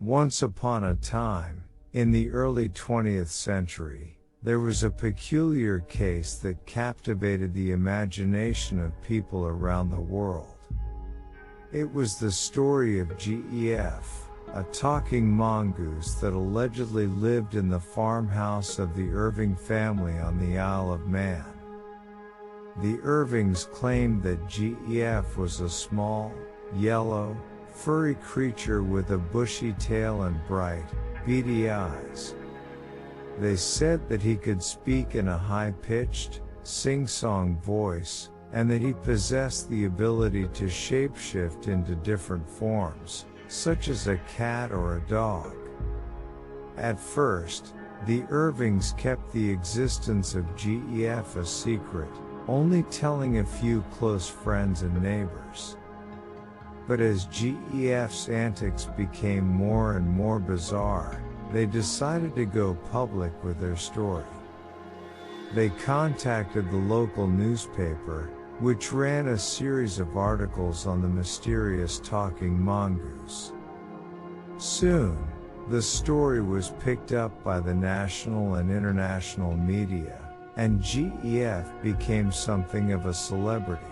Once upon a time, in the early 20th century, there was a peculiar case that captivated the imagination of people around the world. It was the story of Gef, a talking mongoose that allegedly lived in the farmhouse of the Irving family on the Isle of Man. The Irvings claimed that Gef was a small, yellow, furry creature with a bushy tail and bright, beady eyes. They said that he could speak in a high-pitched, sing-song voice, and that he possessed the ability to shapeshift into different forms, such as a cat or a dog. At first, the Irvings kept the existence of Gef a secret, only telling a few close friends and neighbors. But as Gef's antics became more and more bizarre, they decided to go public with their story. They contacted the local newspaper, which ran a series of articles on the mysterious talking mongoose. Soon, the story was picked up by the national and international media, and Gef became something of a celebrity.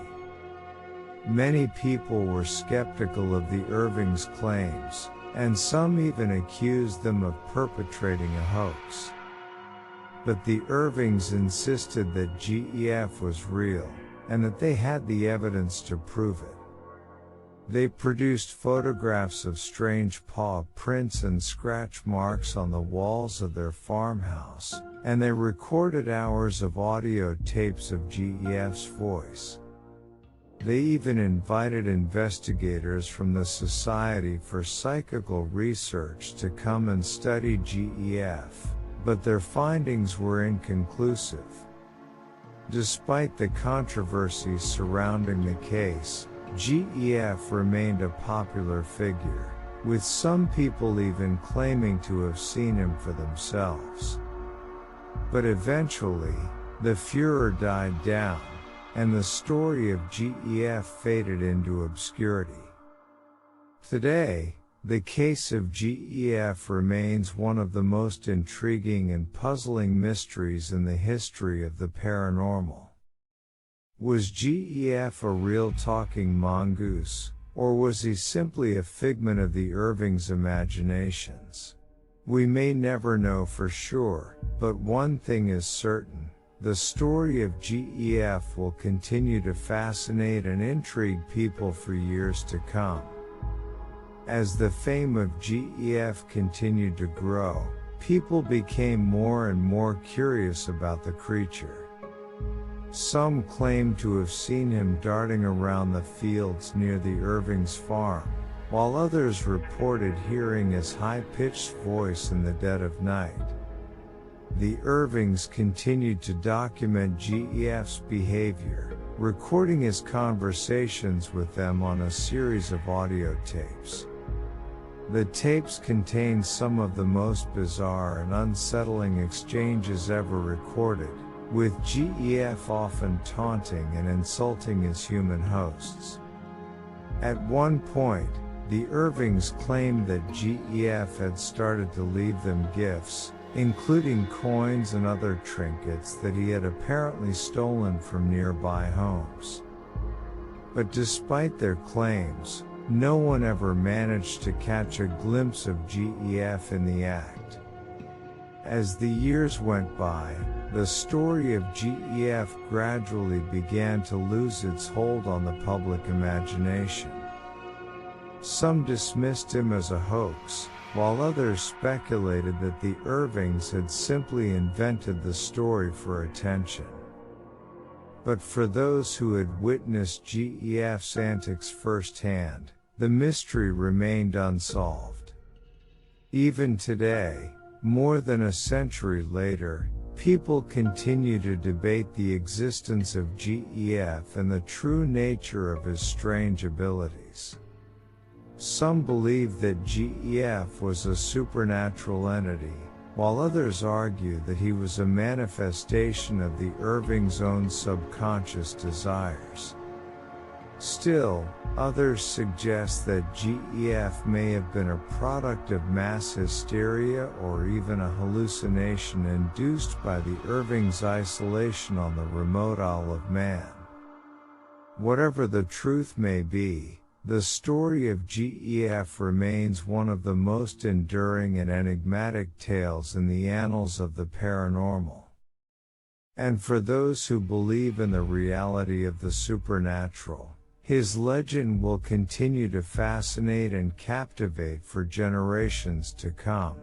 Many people were skeptical of the Irvings' claims, and some even accused them of perpetrating a hoax. But the Irvings insisted that Gef was real, and that they had the evidence to prove it. They produced photographs of strange paw prints and scratch marks on the walls of their farmhouse, and they recorded hours of audio tapes of Gef's voice. They even invited investigators from the Society for Psychical Research to come and study Gef, but their findings were inconclusive. Despite the controversies surrounding the case, Gef remained a popular figure, with some people even claiming to have seen him for themselves. But eventually, the furor died down, and the story of Gef faded into obscurity. Today, the case of Gef remains one of the most intriguing and puzzling mysteries in the history of the paranormal. Was Gef a real talking mongoose, or was he simply a figment of the Irvings' imaginations? We may never know for sure, but one thing is certain: the story of Gef will continue to fascinate and intrigue people for years to come. As the fame of Gef continued to grow, people became more and more curious about the creature. Some claimed to have seen him darting around the fields near the Irvings' farm, while others reported hearing his high-pitched voice in the dead of night. The Irvings continued to document Gef's behavior, recording his conversations with them on a series of audio tapes. The tapes contained some of the most bizarre and unsettling exchanges ever recorded, with Gef often taunting and insulting his human hosts. At one point, the Irvings claimed that Gef had started to leave them gifts, including coins and other trinkets that he had apparently stolen from nearby homes. But despite their claims, no one ever managed to catch a glimpse of Gef in the act. As the years went by, the story of Gef gradually began to lose its hold on the public imagination. Some dismissed him as a hoax, while others speculated that the Irvings had simply invented the story for attention. But for those who had witnessed Gef's antics firsthand, the mystery remained unsolved. Even today, more than a century later, people continue to debate the existence of Gef and the true nature of his strange abilities. Some believe that Gef was a supernatural entity, while others argue that he was a manifestation of the Irvings' own subconscious desires. Still, Others suggest that GEF may have been a product of mass hysteria or even a hallucination induced by the Irving's isolation on the remote Isle of Man. Whatever the truth may be, the story of GEF remains one of the most enduring and enigmatic tales in the annals of the paranormal. And for those who believe in the reality of the supernatural, his legend will continue to fascinate and captivate for generations to come.